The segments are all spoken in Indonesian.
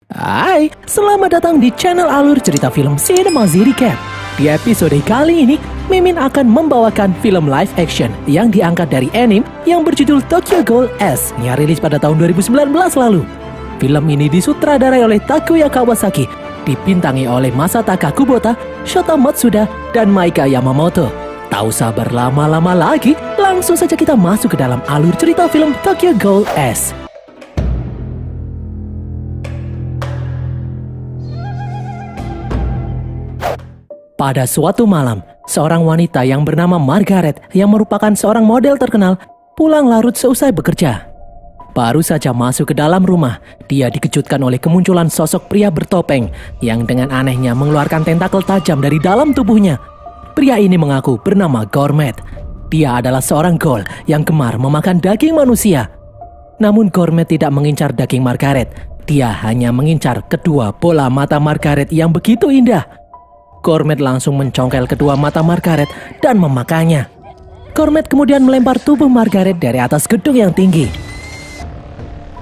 Hai, selamat datang di channel alur cerita film Cinema Recap. Di episode kali ini, Mimin akan membawakan film live action yang diangkat dari anime yang berjudul Tokyo Ghoul S yang rilis pada tahun 2019 lalu. Film ini disutradarai oleh Takuya Kawasaki, dibintangi oleh Masataka Kubota, Shota Matsuda, dan Maika Yamamoto. Tak usah berlama-lama lagi, langsung saja kita masuk ke dalam alur cerita film Tokyo Ghoul S. Pada suatu malam, seorang wanita yang bernama Margaret yang merupakan seorang model terkenal pulang larut seusai bekerja. Baru saja masuk ke dalam rumah, dia dikejutkan oleh kemunculan sosok pria bertopeng yang dengan anehnya mengeluarkan tentakel tajam dari dalam tubuhnya. Pria ini mengaku bernama Gourmet. Dia adalah seorang ghoul yang gemar memakan daging manusia. Namun Gourmet tidak mengincar daging Margaret. Dia hanya mengincar kedua bola mata Margaret yang begitu indah. Gourmet langsung mencongkel kedua mata Margaret dan memakannya. Gourmet kemudian melempar tubuh Margaret dari atas gedung yang tinggi.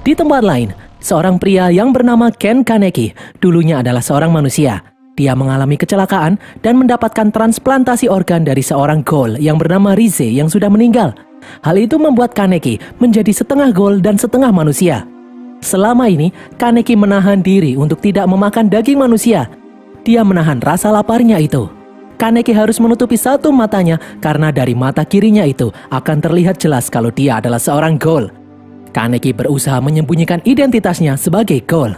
Di tempat lain, seorang pria yang bernama Ken Kaneki dulunya adalah seorang manusia. Dia mengalami kecelakaan dan mendapatkan transplantasi organ dari seorang ghoul yang bernama Rize yang sudah meninggal. Hal itu membuat Kaneki menjadi setengah ghoul dan setengah manusia. Selama ini, Kaneki menahan diri untuk tidak memakan daging manusia. Dia menahan rasa laparnya itu. Kaneki harus menutupi satu matanya karena dari mata kirinya itu akan terlihat jelas kalau dia adalah seorang ghoul. Kaneki berusaha menyembunyikan identitasnya sebagai ghoul.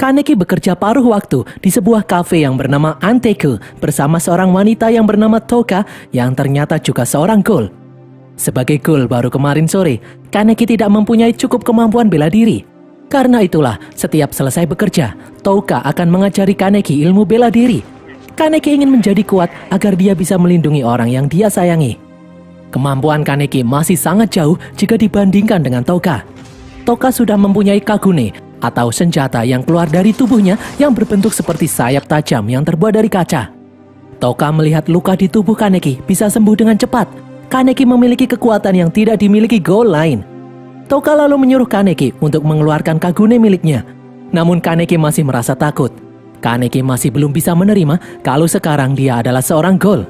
Kaneki bekerja paruh waktu di sebuah kafe yang bernama Anteku bersama seorang wanita yang bernama Toka yang ternyata juga seorang ghoul. Sebagai ghoul baru kemarin sore, Kaneki tidak mempunyai cukup kemampuan bela diri. Karena itulah, setiap selesai bekerja, Toka akan mengajari Kaneki ilmu bela diri. Kaneki ingin menjadi kuat agar dia bisa melindungi orang yang dia sayangi. Kemampuan Kaneki masih sangat jauh jika dibandingkan dengan Toka. Toka sudah mempunyai kagune, atau senjata yang keluar dari tubuhnya yang berbentuk seperti sayap tajam yang terbuat dari kaca. Toka melihat luka di tubuh Kaneki bisa sembuh dengan cepat. Kaneki memiliki kekuatan yang tidak dimiliki ghoul lain. Toka lalu menyuruh Kaneki untuk mengeluarkan kagune miliknya. Namun Kaneki masih merasa takut. Kaneki masih belum bisa menerima kalau sekarang dia adalah seorang ghoul.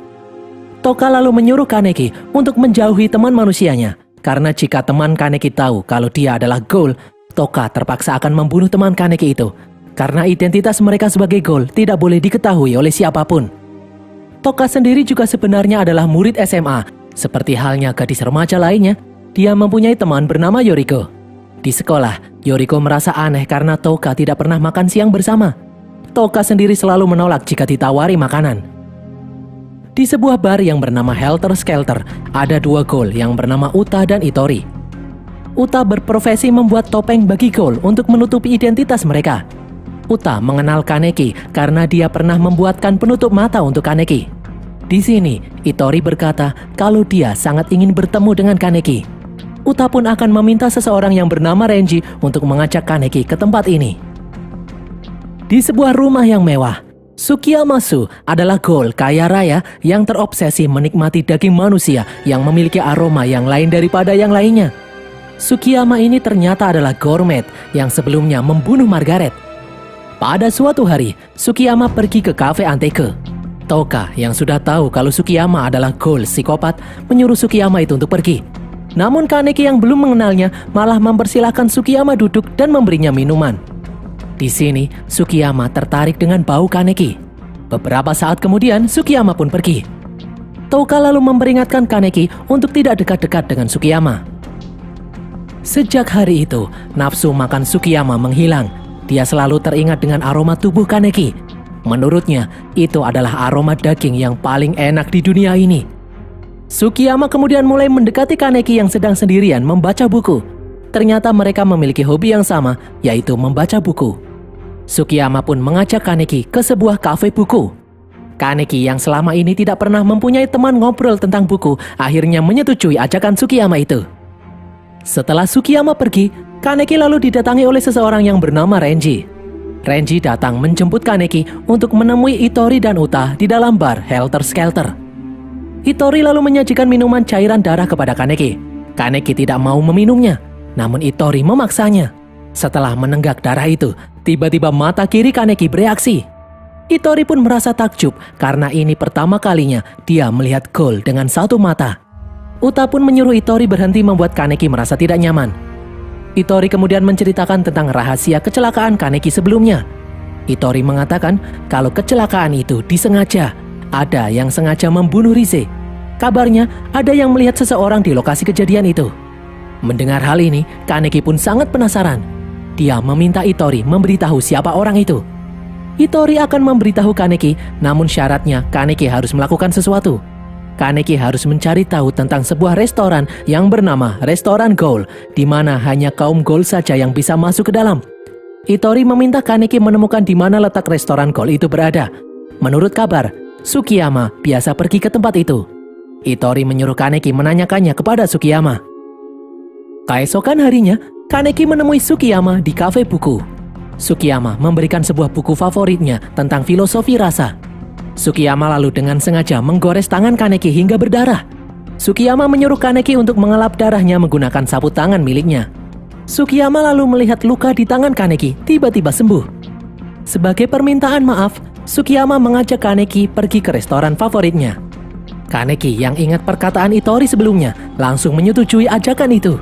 Toka lalu menyuruh Kaneki untuk menjauhi teman manusianya. Karena jika teman Kaneki tahu kalau dia adalah ghoul, Toka terpaksa akan membunuh teman Kaneki itu. Karena identitas mereka sebagai ghoul tidak boleh diketahui oleh siapapun. Toka sendiri juga sebenarnya adalah murid SMA. Seperti halnya gadis remaja lainnya, dia mempunyai teman bernama Yoriko. Di sekolah, Yoriko merasa aneh karena Toka tidak pernah makan siang bersama. Toka sendiri selalu menolak jika ditawari makanan. Di sebuah bar yang bernama Helter Skelter, ada dua ghoul yang bernama Uta dan Itori. Uta berprofesi membuat topeng bagi ghoul untuk menutupi identitas mereka. Uta mengenal Kaneki karena dia pernah membuatkan penutup mata untuk Kaneki. Di sini, Itori berkata kalau dia sangat ingin bertemu dengan Kaneki. Uta pun akan meminta seseorang yang bernama Renji untuk mengajak Kaneki ke tempat ini. Di sebuah rumah yang mewah, Tsukiyamasu adalah ghoul kaya raya yang terobsesi menikmati daging manusia yang memiliki aroma yang lain daripada yang lainnya. Tsukiyama ini ternyata adalah Gourmet yang sebelumnya membunuh Margaret. Pada suatu hari, Tsukiyama pergi ke kafe Anteke. Toka yang sudah tahu kalau Tsukiyama adalah ghoul psikopat menyuruh Tsukiyama itu untuk pergi. Namun Kaneki yang belum mengenalnya malah mempersilahkan Tsukiyama duduk dan memberinya minuman. Di sini, Tsukiyama tertarik dengan bau Kaneki. Beberapa saat kemudian, Tsukiyama pun pergi. Toka lalu memperingatkan Kaneki untuk tidak dekat-dekat dengan Tsukiyama. Sejak hari itu, nafsu makan Tsukiyama menghilang. Dia selalu teringat dengan aroma tubuh Kaneki. Menurutnya, itu adalah aroma daging yang paling enak di dunia ini. Tsukiyama kemudian mulai mendekati Kaneki yang sedang sendirian membaca buku. Ternyata mereka memiliki hobi yang sama, yaitu membaca buku. Tsukiyama pun mengajak Kaneki ke sebuah kafe buku. Kaneki yang selama ini tidak pernah mempunyai teman ngobrol tentang buku, akhirnya menyetujui ajakan Tsukiyama itu. Setelah Tsukiyama pergi, Kaneki lalu didatangi oleh seseorang yang bernama Renji. Renji datang menjemput Kaneki untuk menemui Itori dan Uta di dalam bar Helter Skelter. Itori lalu menyajikan minuman cairan darah kepada Kaneki. Kaneki tidak mau meminumnya, namun Itori memaksanya. Setelah menenggak darah itu, Tiba-tiba mata kiri Kaneki bereaksi. Ittori pun merasa takjub karena ini pertama kalinya dia melihat gol dengan satu mata. Uta pun menyuruh Ittori berhenti membuat Kaneki merasa tidak nyaman. Ittori kemudian menceritakan tentang rahasia kecelakaan Kaneki sebelumnya. Ittori mengatakan kalau kecelakaan itu disengaja. Ada yang sengaja membunuh Rise. Kabarnya ada yang melihat seseorang di lokasi kejadian itu. Mendengar hal ini, Kaneki pun sangat penasaran. Dia meminta Ittori memberitahu siapa orang itu. Ittori akan memberitahu Kaneki, namun syaratnya Kaneki harus melakukan sesuatu. Kaneki harus mencari tahu tentang sebuah restoran yang bernama Restoran Ghoul, di mana hanya kaum Ghoul saja yang bisa masuk ke dalam. Ittori meminta Kaneki menemukan di mana letak restoran Ghoul itu berada. Menurut kabar, Sukiyama biasa pergi ke tempat itu. Ittori menyuruh Kaneki menanyakannya kepada Sukiyama. Keesokan harinya, Kaneki menemui Sukiyama di kafe buku. Sukiyama memberikan sebuah buku favoritnya tentang filosofi rasa. Sukiyama lalu dengan sengaja menggores tangan Kaneki hingga berdarah. Sukiyama menyuruh Kaneki untuk mengelap darahnya menggunakan sapu tangan miliknya. Sukiyama lalu melihat luka di tangan Kaneki tiba-tiba sembuh. Sebagai permintaan maaf, Sukiyama mengajak Kaneki pergi ke restoran favoritnya. Kaneki yang ingat perkataan Ittori sebelumnya langsung menyetujui ajakan itu.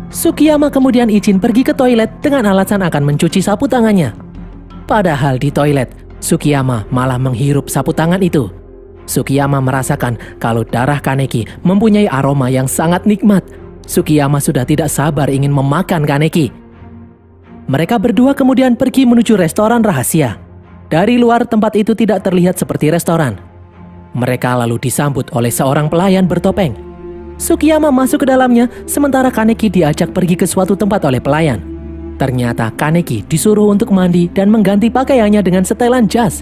Sukiyama kemudian izin pergi ke toilet dengan alasan akan mencuci sapu tangannya. Padahal di toilet, Sukiyama malah menghirup sapu tangan itu. Sukiyama merasakan kalau darah Kaneki mempunyai aroma yang sangat nikmat. Sukiyama sudah tidak sabar ingin memakan Kaneki. Mereka berdua kemudian pergi menuju restoran rahasia. Dari luar tempat itu tidak terlihat seperti restoran. Mereka lalu disambut oleh seorang pelayan bertopeng. Sukiyama masuk ke dalamnya, sementara Kaneki diajak pergi ke suatu tempat oleh pelayan. Ternyata Kaneki disuruh untuk mandi dan mengganti pakaiannya dengan setelan jas.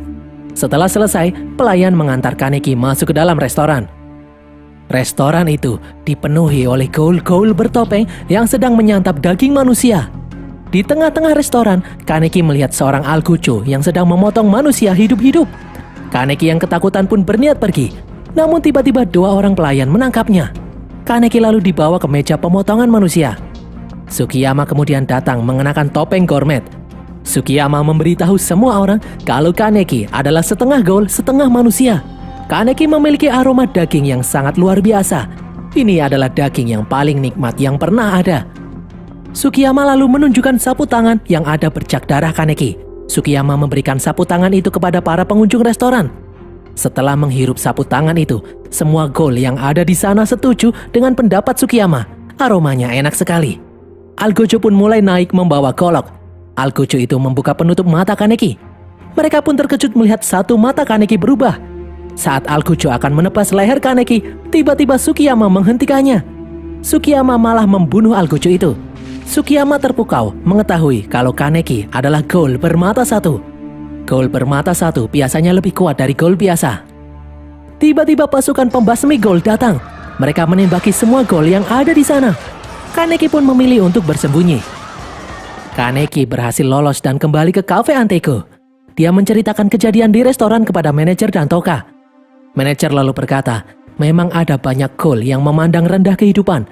Setelah selesai, pelayan mengantar Kaneki masuk ke dalam restoran. Restoran itu dipenuhi oleh ghoul-ghoul bertopeng yang sedang menyantap daging manusia. Di tengah-tengah restoran, Kaneki melihat seorang Algojo yang sedang memotong manusia hidup-hidup. Kaneki yang ketakutan pun berniat pergi, namun tiba-tiba dua orang pelayan menangkapnya. Kaneki lalu dibawa ke meja pemotongan manusia. Sukiyama kemudian datang mengenakan topeng gourmet. Sukiyama memberitahu semua orang kalau Kaneki adalah setengah ghoul, setengah manusia. Kaneki memiliki aroma daging yang sangat luar biasa. Ini adalah daging yang paling nikmat yang pernah ada. Sukiyama lalu menunjukkan sapu tangan yang ada bercak darah Kaneki. Sukiyama memberikan sapu tangan itu kepada para pengunjung restoran. Setelah menghirup sapu tangan itu, semua ghoul yang ada di sana setuju dengan pendapat Sukiyama. Aromanya enak sekali. Algojo pun mulai naik membawa golok. Algojo itu membuka penutup mata Kaneki. Mereka pun terkejut melihat satu mata Kaneki berubah. Saat Algojo akan menebas leher Kaneki, tiba-tiba Sukiyama menghentikannya. Sukiyama malah membunuh Algojo itu. Sukiyama terpukau mengetahui kalau Kaneki adalah ghoul bermata satu. Ghoul bermata satu biasanya lebih kuat dari ghoul biasa. Tiba-tiba pasukan pembasmi ghoul datang. Mereka menembaki semua ghoul yang ada di sana. Kaneki pun memilih untuk bersembunyi. Kaneki berhasil lolos dan kembali ke kafe Anteko. Dia menceritakan kejadian di restoran kepada manajer dan Toka. Manajer lalu berkata, memang ada banyak ghoul yang memandang rendah kehidupan.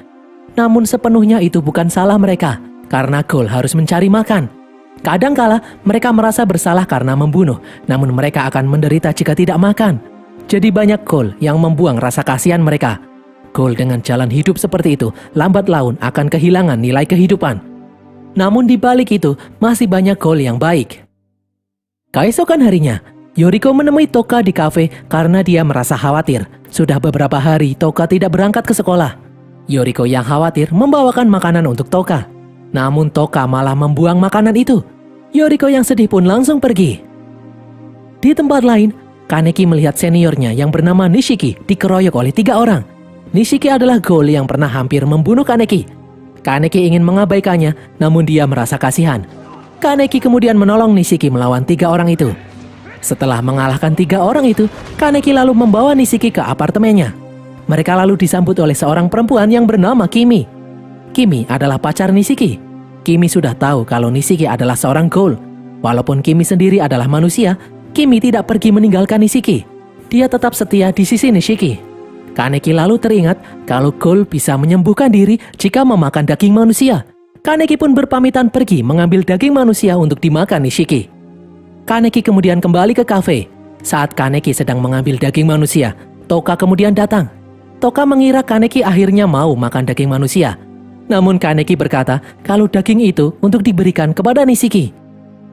Namun sepenuhnya itu bukan salah mereka, karena ghoul harus mencari makan. Kadangkala mereka merasa bersalah karena membunuh, namun mereka akan menderita jika tidak makan. Jadi banyak ghoul yang membuang rasa kasihan mereka. Ghoul dengan jalan hidup seperti itu lambat laun akan kehilangan nilai kehidupan. Namun di balik itu masih banyak ghoul yang baik. Keesokan harinya, Yoriko menemui Toka di kafe karena dia merasa khawatir. Sudah beberapa hari Toka tidak berangkat ke sekolah. Yoriko yang khawatir membawakan makanan untuk Toka. Namun Toka malah membuang makanan itu. Yoriko yang sedih pun langsung pergi. Di tempat lain, Kaneki melihat seniornya yang bernama Nishiki dikeroyok oleh 3 orang. Nishiki adalah ghoul yang pernah hampir membunuh Kaneki. Kaneki ingin mengabaikannya, namun dia merasa kasihan. Kaneki kemudian menolong Nishiki melawan 3 orang itu. Setelah mengalahkan 3 orang itu, Kaneki lalu membawa Nishiki ke apartemennya. Mereka lalu disambut oleh seorang perempuan yang bernama Kimi. Kimi adalah pacar Nishiki. Kimi sudah tahu kalau Nishiki adalah seorang ghoul. Walaupun Kimi sendiri adalah manusia, Kimi tidak pergi meninggalkan Nishiki. Dia tetap setia di sisi Nishiki. Kaneki lalu teringat kalau ghoul bisa menyembuhkan diri jika memakan daging manusia. Kaneki pun berpamitan pergi mengambil daging manusia untuk dimakan Nishiki. Kaneki kemudian kembali ke kafe. Saat Kaneki sedang mengambil daging manusia, Toka kemudian datang. Toka mengira Kaneki akhirnya mau makan daging manusia. Namun Kaneki berkata kalau daging itu untuk diberikan kepada Nishiki.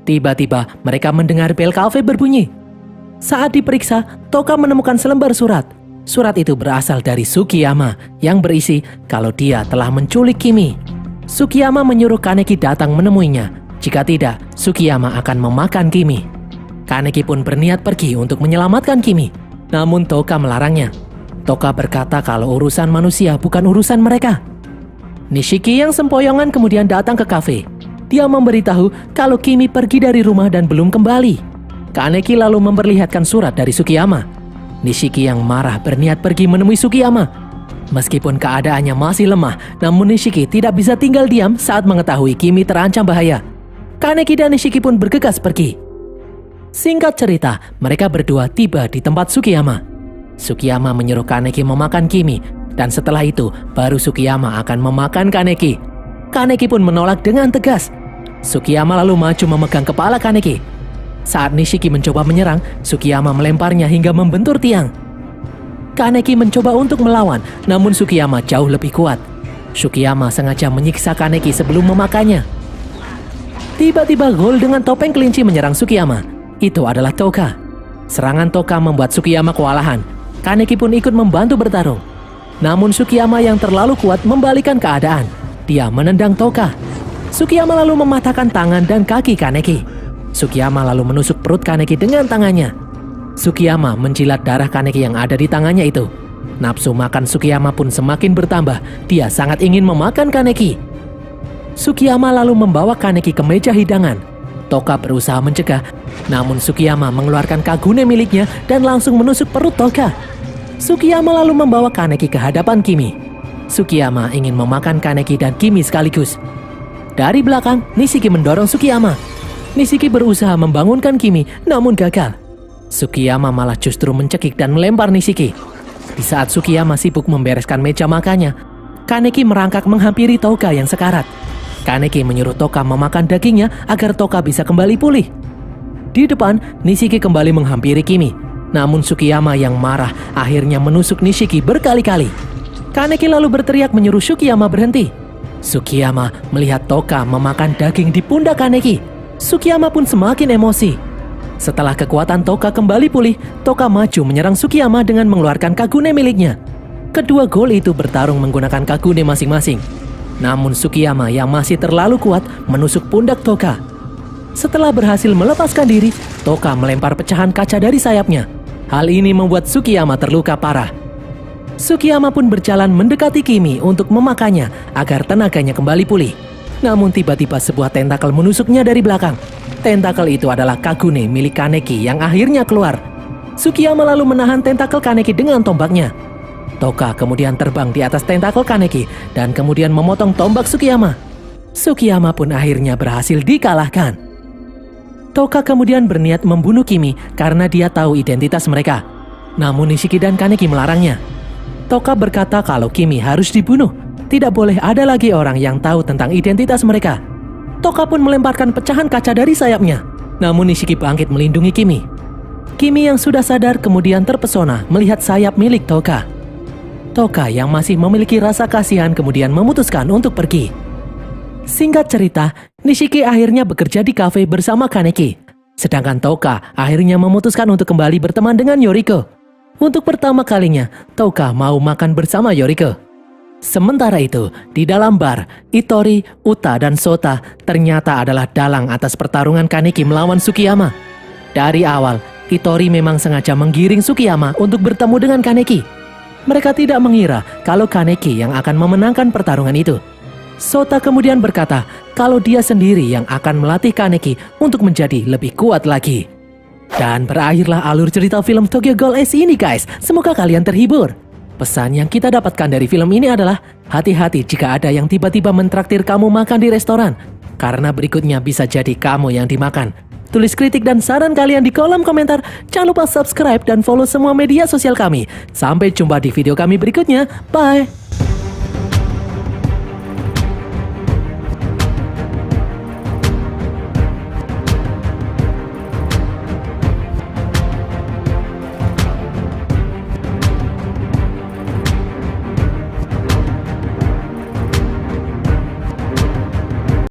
Tiba-tiba mereka mendengar bel kafe berbunyi. Saat diperiksa, Toka menemukan selembar surat. Surat itu berasal dari Sukiyama yang berisi kalau dia telah menculik Kimi. Sukiyama menyuruh Kaneki datang menemuinya. Jika tidak, Sukiyama akan memakan Kimi. Kaneki pun berniat pergi untuk menyelamatkan Kimi. Namun Toka melarangnya. Toka berkata kalau urusan manusia bukan urusan mereka. Nishiki yang sempoyongan kemudian datang ke kafe. Dia memberitahu kalau Kimi pergi dari rumah dan belum kembali. Kaneki lalu memperlihatkan surat dari Sukiyama. Nishiki yang marah berniat pergi menemui Sukiyama. Meskipun keadaannya masih lemah, namun Nishiki tidak bisa tinggal diam saat mengetahui Kimi terancam bahaya. Kaneki dan Nishiki pun bergegas pergi. Singkat cerita, mereka berdua tiba di tempat Sukiyama. Sukiyama menyuruh Kaneki memakan Kimi, dan setelah itu baru Sukiyama akan memakan Kaneki. Kaneki pun menolak dengan tegas. Sukiyama lalu maju memegang kepala Kaneki. Saat Nishiki mencoba menyerang, Sukiyama melemparnya hingga membentur tiang. Kaneki mencoba untuk melawan, namun Sukiyama jauh lebih kuat. Sukiyama sengaja menyiksa Kaneki sebelum memakannya. Tiba-tiba Ghoul dengan topeng kelinci menyerang Sukiyama. Itu adalah Toka. Serangan Toka membuat Sukiyama kewalahan. Kaneki pun ikut membantu bertarung. Namun Sukiyama yang terlalu kuat membalikan keadaan. Dia menendang Toka. Sukiyama lalu mematahkan tangan dan kaki Kaneki. Sukiyama lalu menusuk perut Kaneki dengan tangannya. Sukiyama menjilat darah Kaneki yang ada di tangannya itu. Nafsu makan Sukiyama pun semakin bertambah. Dia sangat ingin memakan Kaneki. Sukiyama lalu membawa Kaneki ke meja hidangan. Toka berusaha mencegah, namun Sukiyama mengeluarkan kagune miliknya dan langsung menusuk perut Toka. Sukiyama lalu membawa Kaneki ke hadapan Kimi. Sukiyama ingin memakan Kaneki dan Kimi sekaligus. Dari belakang, Nishiki mendorong Sukiyama. Nishiki berusaha membangunkan Kimi, namun gagal. Sukiyama malah justru mencekik dan melempar Nishiki. Di saat Sukiyama sibuk membereskan meja makannya, Kaneki merangkak menghampiri Toka yang sekarat. Kaneki menyuruh Toka memakan dagingnya agar Toka bisa kembali pulih. Di depan, Nishiki kembali menghampiri Kimi. Namun Sukiyama yang marah akhirnya menusuk Nishiki berkali-kali. Kaneki lalu berteriak menyuruh Sukiyama berhenti. Sukiyama melihat Toka memakan daging di pundak Kaneki. Sukiyama pun semakin emosi. Setelah kekuatan Toka kembali pulih, Toka maju menyerang Sukiyama dengan mengeluarkan kagune miliknya. Kedua Ghoul itu bertarung menggunakan kagune masing-masing. Namun Sukiyama yang masih terlalu kuat menusuk pundak Toka. Setelah berhasil melepaskan diri, Toka melempar pecahan kaca dari sayapnya. Hal ini membuat Sukiyama terluka parah. Sukiyama pun berjalan mendekati Kimi untuk memakannya agar tenaganya kembali pulih. Namun tiba-tiba sebuah tentakel menusuknya dari belakang. Tentakel itu adalah kagune milik Kaneki yang akhirnya keluar. Sukiyama lalu menahan tentakel Kaneki dengan tombaknya. Toka kemudian terbang di atas tentakel Kaneki dan kemudian memotong tombak Sukiyama. Sukiyama pun akhirnya berhasil dikalahkan. Toka kemudian berniat membunuh Kimi karena dia tahu identitas mereka. Namun Nishiki dan Kaneki melarangnya. Toka berkata kalau Kimi harus dibunuh. Tidak boleh ada lagi orang yang tahu tentang identitas mereka. Toka pun melemparkan pecahan kaca dari sayapnya. Namun Nishiki bangkit melindungi Kimi. Kimi yang sudah sadar kemudian terpesona melihat sayap milik Toka. Toka yang masih memiliki rasa kasihan kemudian memutuskan untuk pergi. Singkat cerita, Nishiki akhirnya bekerja di kafe bersama Kaneki. Sedangkan Toka akhirnya memutuskan untuk kembali berteman dengan Yoriko. Untuk pertama kalinya, Toka mau makan bersama Yoriko. Sementara itu, di dalam bar, Itori, Uta, dan Sota ternyata adalah dalang atas pertarungan Kaneki melawan Sukiyama. Dari awal, Itori memang sengaja menggiring Sukiyama untuk bertemu dengan Kaneki. Mereka tidak mengira kalau Kaneki yang akan memenangkan pertarungan itu. Sota kemudian berkata kalau dia sendiri yang akan melatih Kaneki untuk menjadi lebih kuat lagi. Dan berakhirlah alur cerita film Tokyo Ghoul Ace ini guys. Semoga kalian terhibur. Pesan yang kita dapatkan dari film ini adalah hati-hati jika ada yang tiba-tiba mentraktir kamu makan di restoran. Karena berikutnya bisa jadi kamu yang dimakan. Tulis kritik dan saran kalian di kolom komentar. Jangan lupa subscribe dan follow semua media sosial kami. Sampai jumpa di video kami berikutnya. Bye!